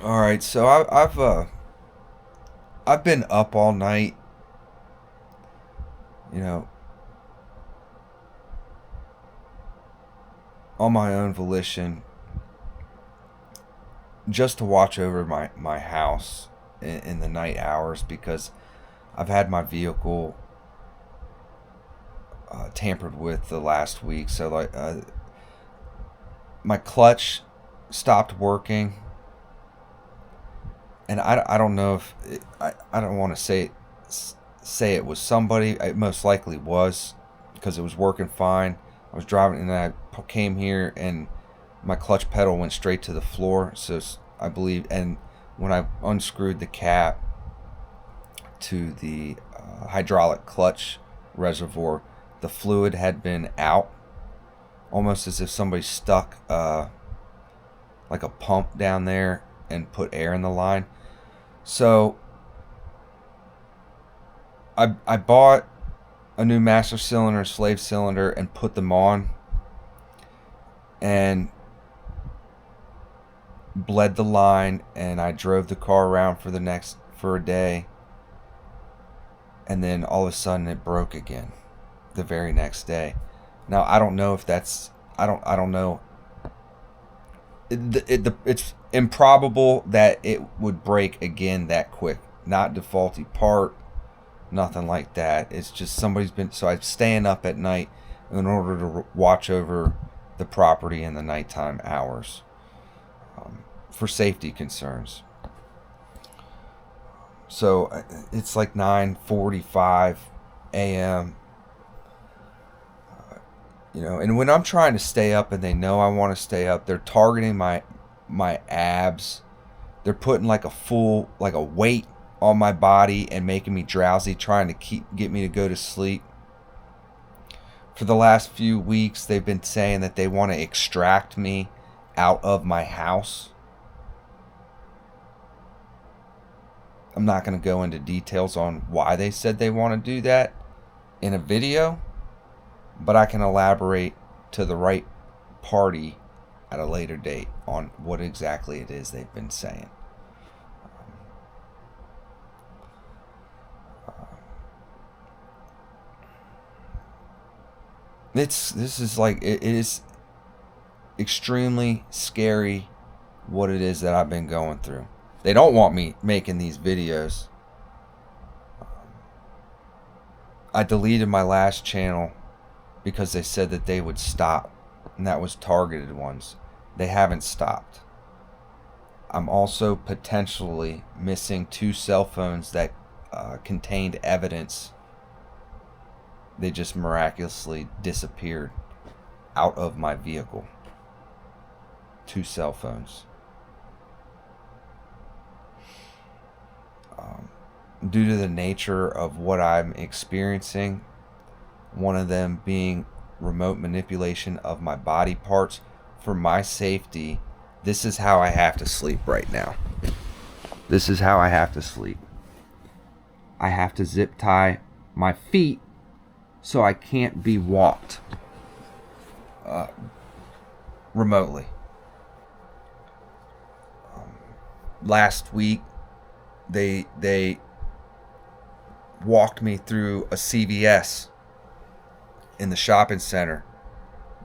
All right, so I've been up all night, you know, on my own volition, just to watch over my house in the night hours because I've had my vehicle tampered with the last week. So my clutch stopped working, and I don't know if I don't want to say it was somebody. It most likely was because it was working fine. I was driving and then I came here and my clutch pedal went straight to the floor. So I believe, and when I unscrewed the cap to the hydraulic clutch reservoir, the fluid had been out, almost as if somebody stuck like a pump down there and put air in the line. So I bought a new master cylinder, slave cylinder, and put them on, and bled the line, and I drove the car around for a day, and then all of a sudden it broke again the very next day. Now I don't know if that's I don't know. It's improbable that it would break again that quick. Not the faulty part, nothing like that. It's just somebody's been. So I'm staying up at night in order to watch over the property in the nighttime hours for safety concerns. So it's like 9:45 a.m. And when I'm trying to stay up and they know I want to stay up, they're targeting my abs. They're putting like a weight on my body and making me drowsy, trying to get me to go to sleep. For the last few weeks, they've been saying that they want to extract me out of my house. I'm not going to go into details on why they said they want to do that in a video, but I can elaborate to the right party at a later date on what exactly it is they've been saying. This is like it is extremely scary what it is that I've been going through. They don't want me making these videos. I deleted my last channel because they said that they would stop, and that was targeted ones. They haven't stopped. I'm also potentially missing 2 cell phones that contained evidence. They just miraculously disappeared out of my vehicle. 2 cell phones. Due to the nature of what I'm experiencing, one of them being remote manipulation of my body parts for my safety, this is how I have to sleep right now. This is how I have to sleep. I have to zip tie my feet so I can't be walked remotely. Last week, they walked me through a CVS in the shopping center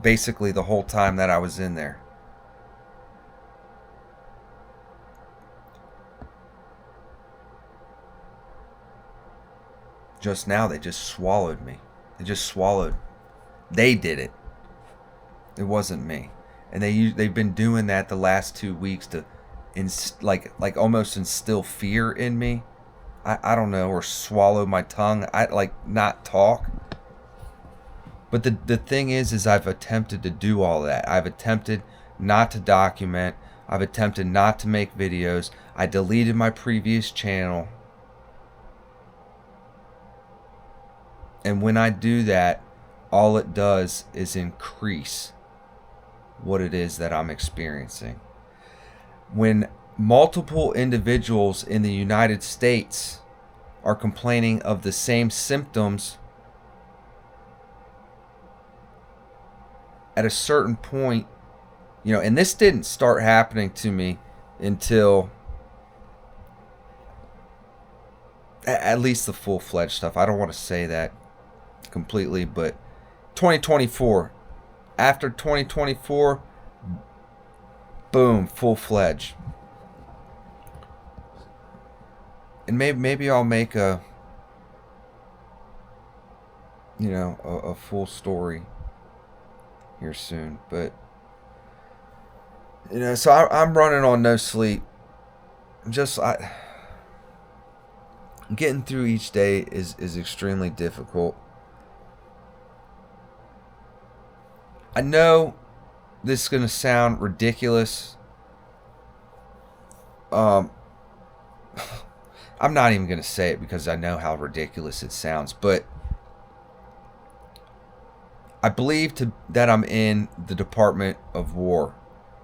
basically the whole time that I was in there. Just now they just swallowed me. They did it. It wasn't me. And they've been doing that the last 2 weeks to like almost instill fear in me. I don't know, or swallow my tongue. I like not talk. But the thing is I've attempted to do all that. I've attempted not to document. I've attempted not to make videos. I deleted my previous channel. And when I do that, all it does is increase what it is that I'm experiencing. When multiple individuals in the United States are complaining of the same symptoms, at a certain point, and this didn't start happening to me until At least the full-fledged stuff. I don't want to say that completely, but 2024. After 2024, boom, full-fledged. And maybe I'll make a a full story here soon. But so I'm running on no sleep. Just getting through each day is extremely difficult. I know this is gonna sound ridiculous. I'm not even gonna say it because I know how ridiculous it sounds, but I believe that I'm in the Department of War,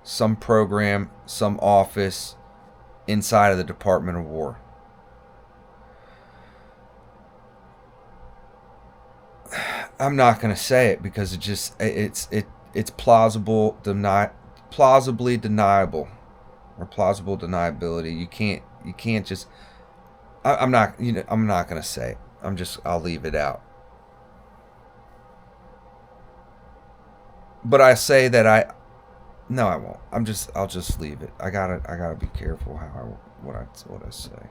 some program, some office inside of the Department of War. I'm not gonna say it because it's plausibly deniable, or plausible deniability. You can't just. I'm not I'm not gonna say it. I'll leave it out. But I say that no, I won't. I'll just leave it. I gotta be careful what I say.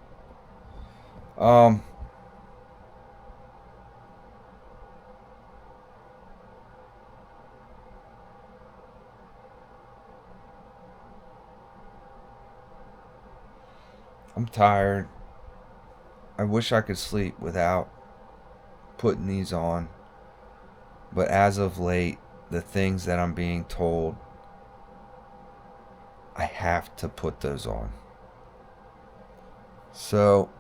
Um. I'm tired. I wish I could sleep without putting these on. But as of late, the things that I'm being told, I have to put those on. So,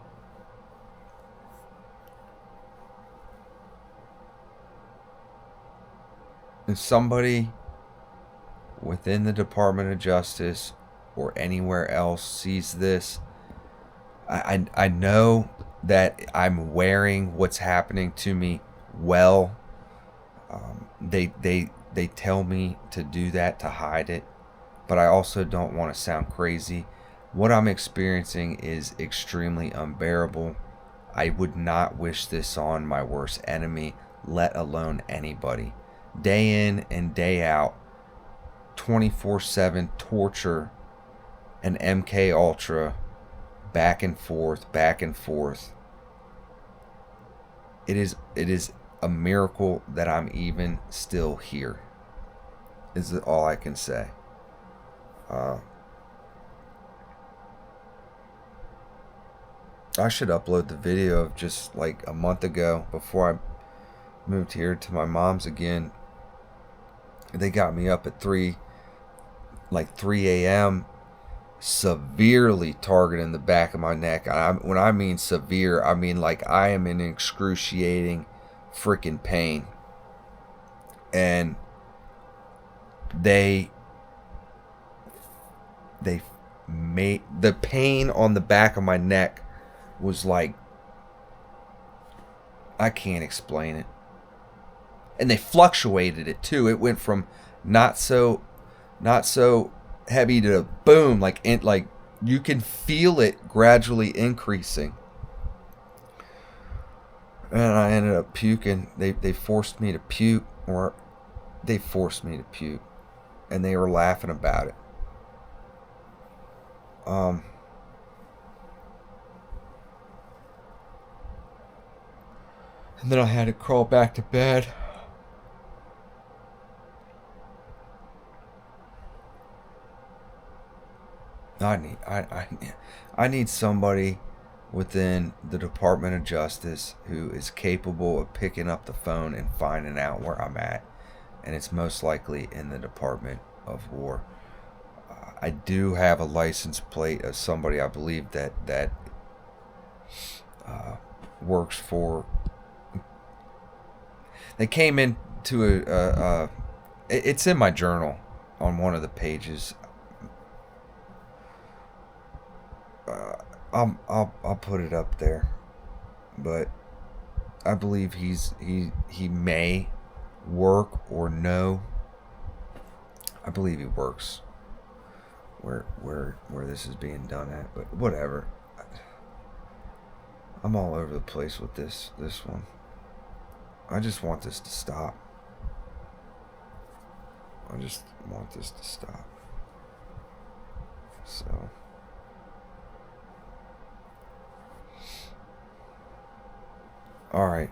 if somebody within the Department of Justice or anywhere else sees this, I know that I'm wearing what's happening to me well. They tell me to do that to hide it, but I also don't want to sound crazy. What I'm experiencing is extremely unbearable. I would not wish this on my worst enemy, let alone anybody. Day in and day out, 24/7 torture and MK Ultra, back and forth, back and forth. It is a miracle that I'm even still here. Is all I can say. I should upload the video of just like a month ago before I moved here to my mom's again. They got me up at 3 a.m. severely targeting the back of my neck. When I mean severe, I mean like I am in excruciating freaking pain. And they made the pain on the back of my neck was like, I can't explain it. And they fluctuated it too. It went from not so heavy to boom, like you can feel it gradually increasing. And I ended up puking. They forced me to puke, and they were laughing about it. And then I had to crawl back to bed. I need somebody within the Department of Justice who is capable of picking up the phone and finding out where I'm at, and it's most likely in the Department of War. I do have a license plate of somebody I believe that works for. They came into it's in my journal on one of the pages. I'll put it up there, but I believe he may work or no. I believe he works where this is being done at, but whatever. I'm all over the place with this one. I just want this to stop. I just want this to stop. So, all right.